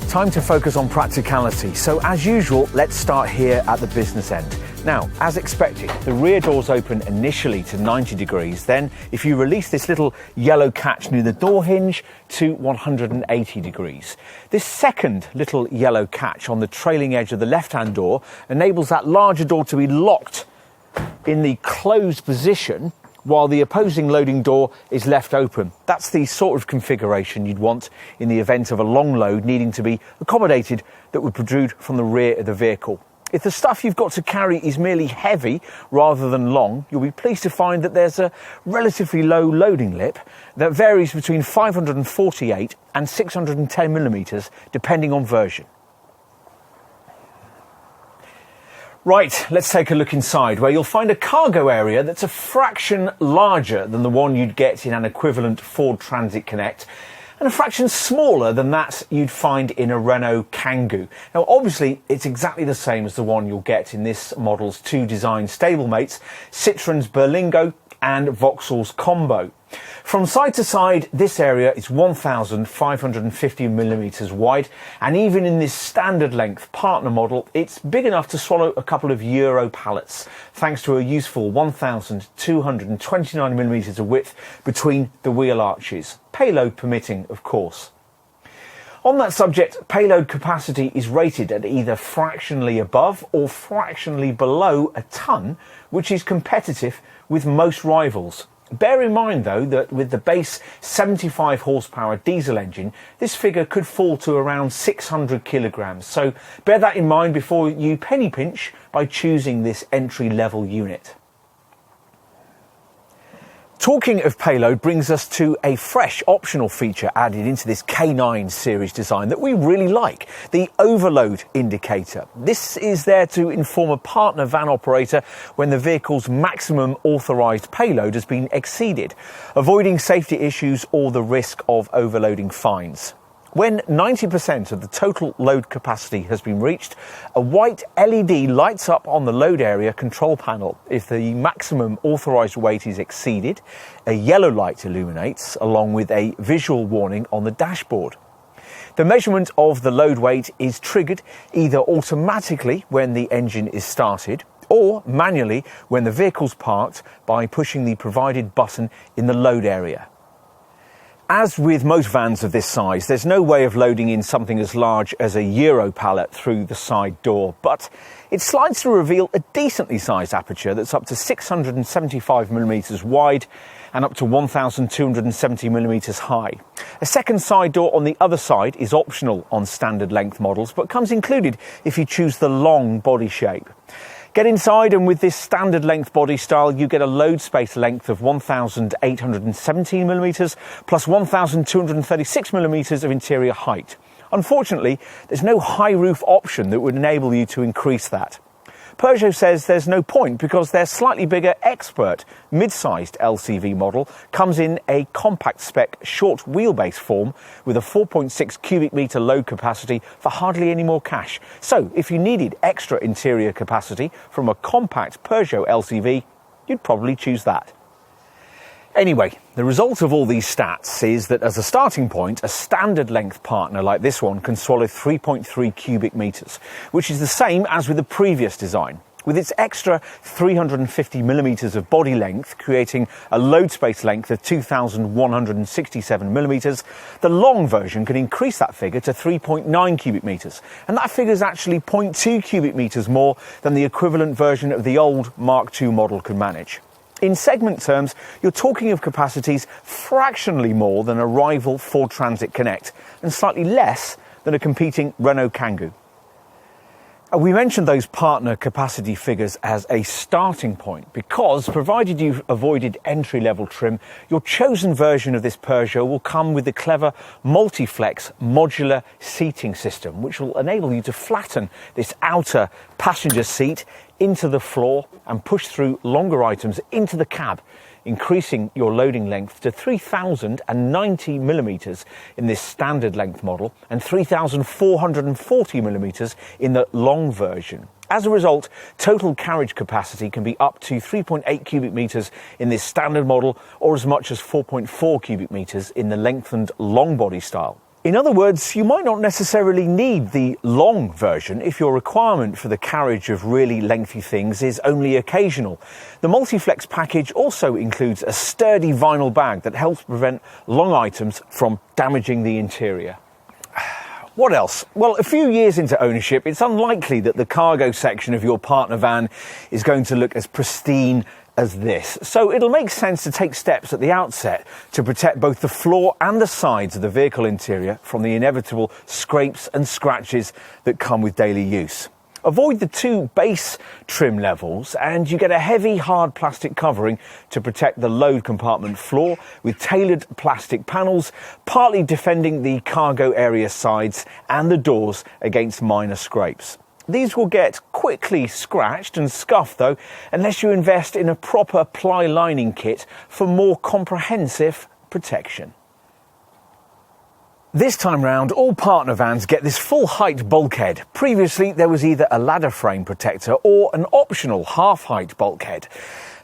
Time to focus on practicality. So as usual, let's start here at the business end. Now, as expected, the rear doors open initially to 90 degrees. Then, if you release this little yellow catch near the door hinge, to 180 degrees. This second little yellow catch on the trailing edge of the left-hand door enables that larger door to be locked in the closed position while the opposing loading door is left open. That's the sort of configuration you'd want in the event of a long load needing to be accommodated that would protrude from the rear of the vehicle. If the stuff you've got to carry is merely heavy rather than long, you'll be pleased to find that there's a relatively low loading lip that varies between 548 and 610 millimetres depending on version. Right, let's take a look inside, where you'll find a cargo area that's a fraction larger than the one you'd get in an equivalent Ford Transit Connect, and a fraction smaller than that you'd find in a Renault Kangoo. Now, obviously, it's exactly the same as the one you'll get in this model's two design stablemates, Citroen's Berlingo and Vauxhall's Combo. From side to side, this area is 1,550 millimetres wide, and even in this standard length Partner model, it's big enough to swallow a couple of Euro pallets, thanks to a useful 1,229 millimetres of width between the wheel arches, payload permitting, of course. On that subject, payload capacity is rated at either fractionally above or fractionally below a tonne, which is competitive with most rivals. Bear in mind, though, that with the base 75 horsepower diesel engine, this figure could fall to around 600 kilograms. So bear that in mind before you penny pinch by choosing this entry-level unit. Talking of payload brings us to a fresh optional feature added into this K9 series design that we really like, the overload indicator. This is there to inform a partner van operator when the vehicle's maximum authorised payload has been exceeded, avoiding safety issues or the risk of overloading fines. When 90% of the total load capacity has been reached, a white LED lights up on the load area control panel. If the maximum authorised weight is exceeded, a yellow light illuminates, along with a visual warning on the dashboard. The measurement of the load weight is triggered either automatically when the engine is started, or manually when the vehicle's parked by pushing the provided button in the load area. As with most vans of this size, there's no way of loading in something as large as a Euro pallet through the side door, but it slides to reveal a decently sized aperture that's up to 675mm wide and up to 1,270mm high. A second side door on the other side is optional on standard length models, but comes included if you choose the long body shape. Get inside, and with this standard length body style, you get a load space length of 1,817mm plus 1,236mm of interior height. Unfortunately, there's no high roof option that would enable you to increase that. Peugeot says there's no point because their slightly bigger Expert mid-sized LCV model comes in a compact spec short wheelbase form with a 4.6 cubic metre load capacity for hardly any more cash. So if you needed extra interior capacity from a compact Peugeot LCV, you'd probably choose that. Anyway, the result of all these stats is that as a starting point, a standard length Partner like this one can swallow 3.3 cubic metres, which is the same as with the previous design. With its extra 350mm of body length, creating a load space length of 2,167mm, the long version can increase that figure to 3.9 cubic metres, and that figure is actually 0.2 cubic metres more than the equivalent version of the old Mark II model could manage. In segment terms, you're talking of capacities fractionally more than a rival Ford Transit Connect and slightly less than a competing Renault Kangoo. We mentioned those Partner capacity figures as a starting point because, provided you've avoided entry-level trim, your chosen version of this Peugeot will come with the clever Multiflex modular seating system, which will enable you to flatten this outer passenger seat into the floor and push through longer items into the cab, increasing your loading length to 3,090mm in this standard length model and 3,440mm in the long version. As a result, total carriage capacity can be up to 3.8 cubic metres in this standard model or as much as 4.4 cubic metres in the lengthened long body style. In other words, you might not necessarily need the long version if your requirement for the carriage of really lengthy things is only occasional. The Multiflex package also includes a sturdy vinyl bag that helps prevent long items from damaging the interior. What else? Well, a few years into ownership, it's unlikely that the cargo section of your Partner van is going to look as pristine as this. So it'll make sense to take steps at the outset to protect both the floor and the sides of the vehicle interior from the inevitable scrapes and scratches that come with daily use. Avoid the two base trim levels and you get a heavy hard plastic covering to protect the load compartment floor with tailored plastic panels, partly defending the cargo area sides and the doors against minor scrapes. These will get quickly scratched and scuffed though, unless you invest in a proper ply lining kit for more comprehensive protection. This time round, all Partner vans get this full height bulkhead. Previously, there was either a ladder frame protector or an optional half height bulkhead.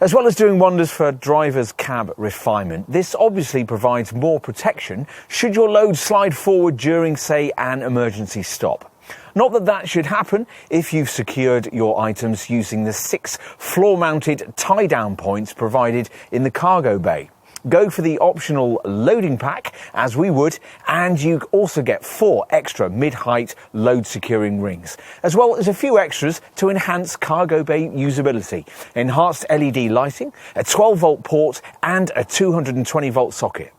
As well as doing wonders for driver's cab refinement, this obviously provides more protection should your load slide forward during, say, an emergency stop. Not that that should happen if you've secured your items using the 6 floor-mounted tie-down points provided in the cargo bay. Go for the optional loading pack, as we would, and you also get 4 extra mid-height load-securing rings, as well as a few extras to enhance cargo bay usability. Enhanced LED lighting, a 12-volt port, and a 220-volt socket.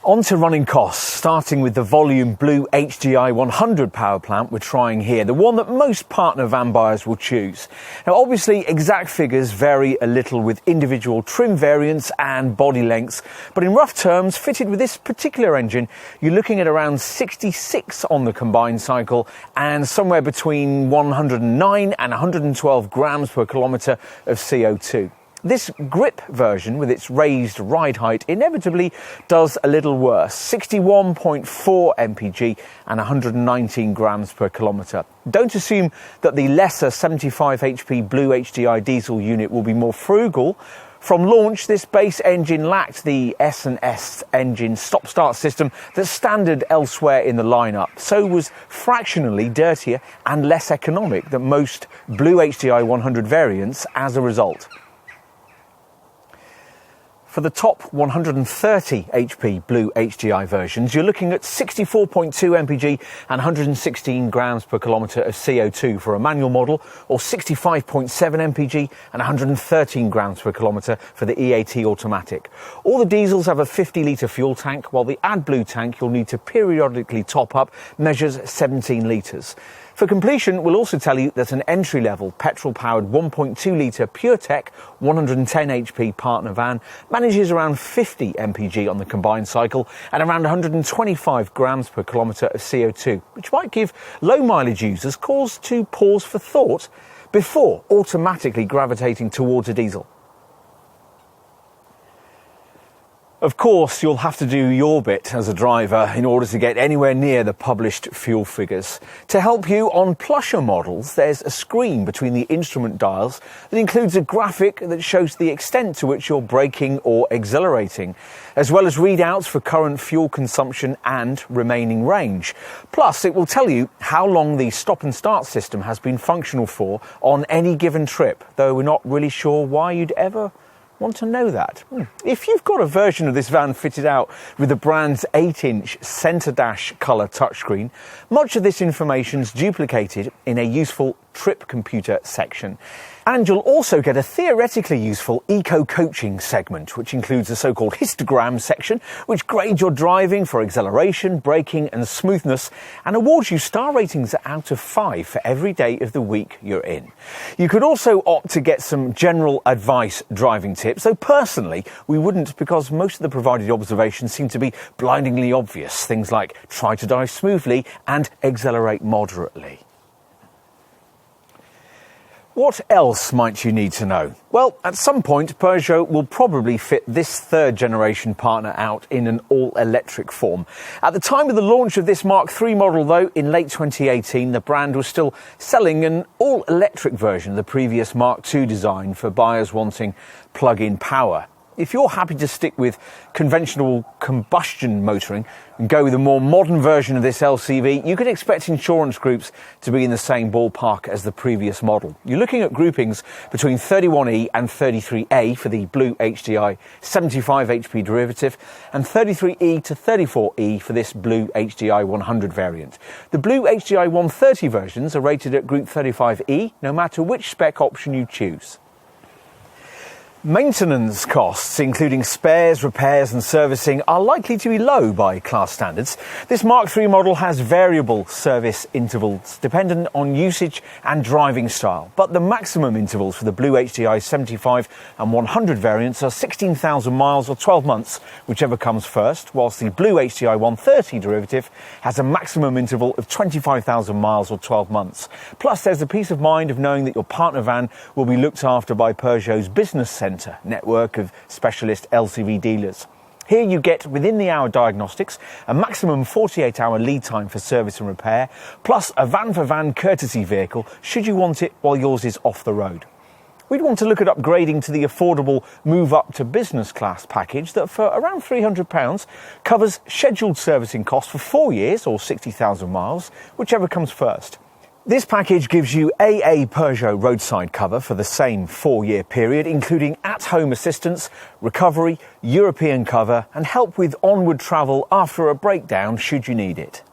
On to running costs, starting with the Volume Blue HDI 100 power plant we're trying here, the one that most Partner van buyers will choose. Now obviously exact figures vary a little with individual trim variants and body lengths, but in rough terms, fitted with this particular engine, you're looking at around 66 on the combined cycle and somewhere between 109 and 112 grams per kilometre of CO2. This grip version, with its raised ride height, inevitably does a little worse, 61.4 mpg and 119 grams per kilometre. Don't assume that the lesser 75 HP Blue HDI diesel unit will be more frugal. From launch, this base engine lacked the S&S engine stop-start system that's standard elsewhere in the lineup, so was fractionally dirtier and less economic than most Blue HDI 100 variants as a result. For the top 130 HP Blue HDI versions, you're looking at 64.2 mpg and 116 grams per kilometre of CO2 for a manual model, or 65.7 mpg and 113 grams per kilometre for the EAT automatic. All the diesels have a 50-litre fuel tank, while the AdBlue tank you'll need to periodically top up measures 17 litres. For completion, we'll also tell you that an entry-level petrol-powered 1.2-litre PureTech 110 HP Partner van manages around 50 mpg on the combined cycle and around 125 grams per kilometre of CO2, which might give low-mileage users cause to pause for thought before automatically gravitating towards a diesel. Of course, you'll have to do your bit as a driver in order to get anywhere near the published fuel figures. To help you, on plusher models, there's a screen between the instrument dials that includes a graphic that shows the extent to which you're braking or accelerating, as well as readouts for current fuel consumption and remaining range. Plus, it will tell you how long the stop and start system has been functional for on any given trip, though we're not really sure why you'd ever want to know that. If you've got a version of this van fitted out with the brand's 8-inch centre dash colour touchscreen, much of this information's duplicated in a useful trip computer section. And you'll also get a theoretically useful eco-coaching segment, which includes a so-called histogram section, which grades your driving for acceleration, braking and smoothness, and awards you star ratings out of 5 for every day of the week you're in. You could also opt to get some general advice driving tips, though personally we wouldn't, because most of the provided observations seem to be blindingly obvious. Things like try to drive smoothly and accelerate moderately. What else might you need to know? Well, at some point, Peugeot will probably fit this third-generation Partner out in an all-electric form. At the time of the launch of this Mark III model, though, in late 2018, the brand was still selling an all-electric version of the previous Mark II design for buyers wanting plug-in power. If you're happy to stick with conventional combustion motoring and go with a more modern version of this LCV, you can expect insurance groups to be in the same ballpark as the previous model. You're looking at groupings between 31E and 33A for the Blue HDI 75 HP derivative and 33E to 34E for this Blue HDI 100 variant. The Blue HDI 130 versions are rated at Group 35E, no matter which spec option you choose. Maintenance costs, including spares, repairs and servicing, are likely to be low by class standards. This Mark III model has variable service intervals dependent on usage and driving style, but the maximum intervals for the Blue HDI 75 and 100 variants are 16,000 miles or 12 months, whichever comes first, whilst the Blue HDI 130 derivative has a maximum interval of 25,000 miles or 12 months. Plus, there's the peace of mind of knowing that your partner van will be looked after by Peugeot's business centre network of specialist LCV dealers. Here you get within-the-hour diagnostics, a maximum 48-hour lead time for service and repair, plus a van-for-van courtesy vehicle should you want it while yours is off the road. We'd want to look at upgrading to the affordable Move Up to Business Class package that, for around £300, covers scheduled servicing costs for 4 years or 60,000 miles, whichever comes first. This package gives you AA Peugeot roadside cover for the same 4-year period, including at-home assistance, recovery, European cover, and help with onward travel after a breakdown should you need it.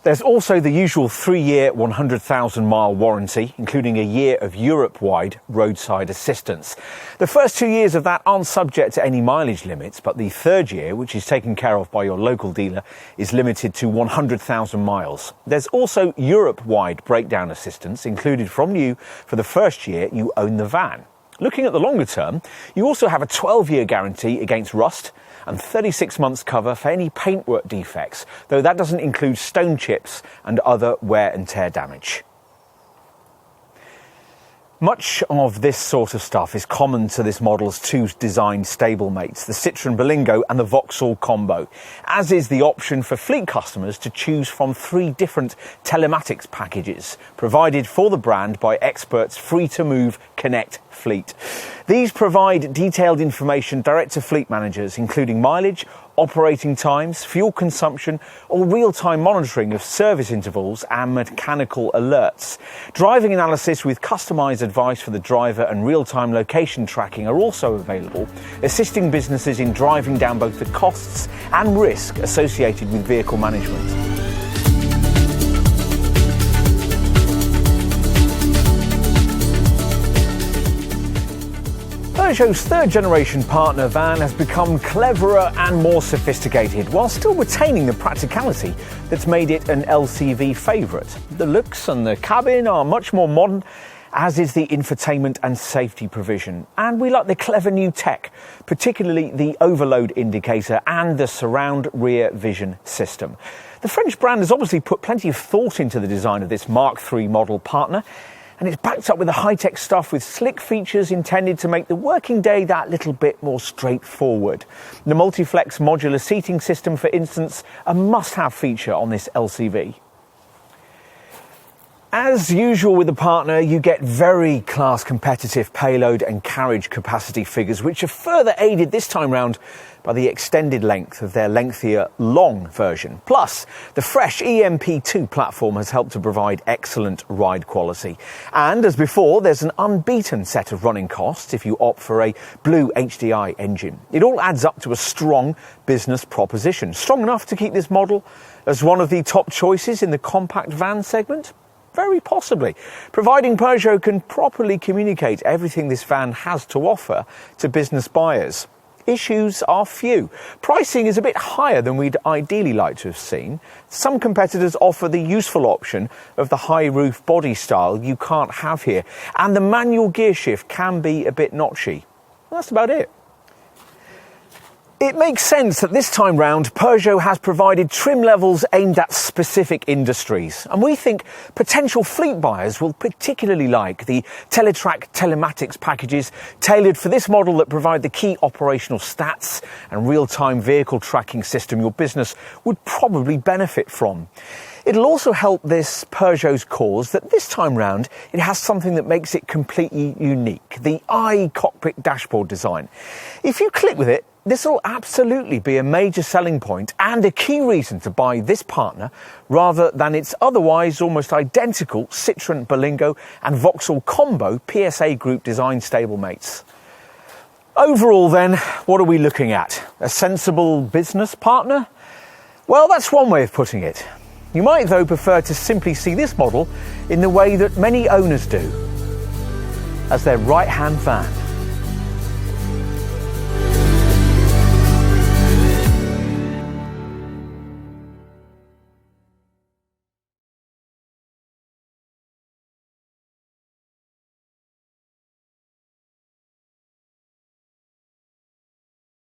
There's also the usual 3-year, 100,000-mile warranty, including a year of Europe-wide roadside assistance. The first 2 years of that aren't subject to any mileage limits, but the third year, which is taken care of by your local dealer, is limited to 100,000 miles. There's also Europe-wide breakdown assistance included from you for the first year you own the van. Looking at the longer term, you also have a 12-year guarantee against rust and 36 months cover for any paintwork defects, though that doesn't include stone chips and other wear and tear damage. Much of this sort of stuff is common to this model's two design stablemates, the Citroën Berlingo and the Vauxhall Combo, as is the option for fleet customers to choose from 3 different telematics packages provided for the brand by experts Free2Move Connect Fleet. These provide detailed information direct to fleet managers, including mileage, operating times, fuel consumption, or real-time monitoring of service intervals and mechanical alerts. Driving analysis with customised advice for the driver and real-time location tracking are also available, assisting businesses in driving down both the costs and risk associated with vehicle management. Peugeot's third-generation Partner van has become cleverer and more sophisticated, while still retaining the practicality that's made it an LCV favourite. The looks and the cabin are much more modern, as is the infotainment and safety provision. And we like the clever new tech, particularly the overload indicator and the surround rear vision system. The French brand has obviously put plenty of thought into the design of this Mark III model Partner, and it's backed up with the high-tech stuff with slick features intended to make the working day that little bit more straightforward. The multi-flex modular seating system, for instance, a must-have feature on this LCV. As usual with the Partner, you get very class competitive payload and carriage capacity figures, which are further aided this time round by the extended length of their lengthier long version. Plus, the fresh EMP2 platform has helped to provide excellent ride quality. And as before, there's an unbeaten set of running costs if you opt for a blue HDI engine. It all adds up to a strong business proposition, strong enough to keep this model as one of the top choices in the compact van segment. Very possibly, providing Peugeot can properly communicate everything this van has to offer to business buyers. Issues are few. Pricing is a bit higher than we'd ideally like to have seen. Some competitors offer the useful option of the high roof body style you can't have here, and the manual gear shift can be a bit notchy. Well, that's about it. It makes sense that this time round Peugeot has provided trim levels aimed at specific industries, and we think potential fleet buyers will particularly like the Teletrack telematics packages tailored for this model that provide the key operational stats and real-time vehicle tracking system your business would probably benefit from. It'll also help this Peugeot's cause that this time round it has something that makes it completely unique, the i-Cockpit dashboard design. If you click with it, this will absolutely be a major selling point and a key reason to buy this Partner rather than its otherwise almost identical Citroën Berlingo and Vauxhall Combo PSA Group design stablemates. Overall then, what are we looking at? A sensible business partner? Well, that's one way of putting it. You might though prefer to simply see this model in the way that many owners do, as their right-hand van.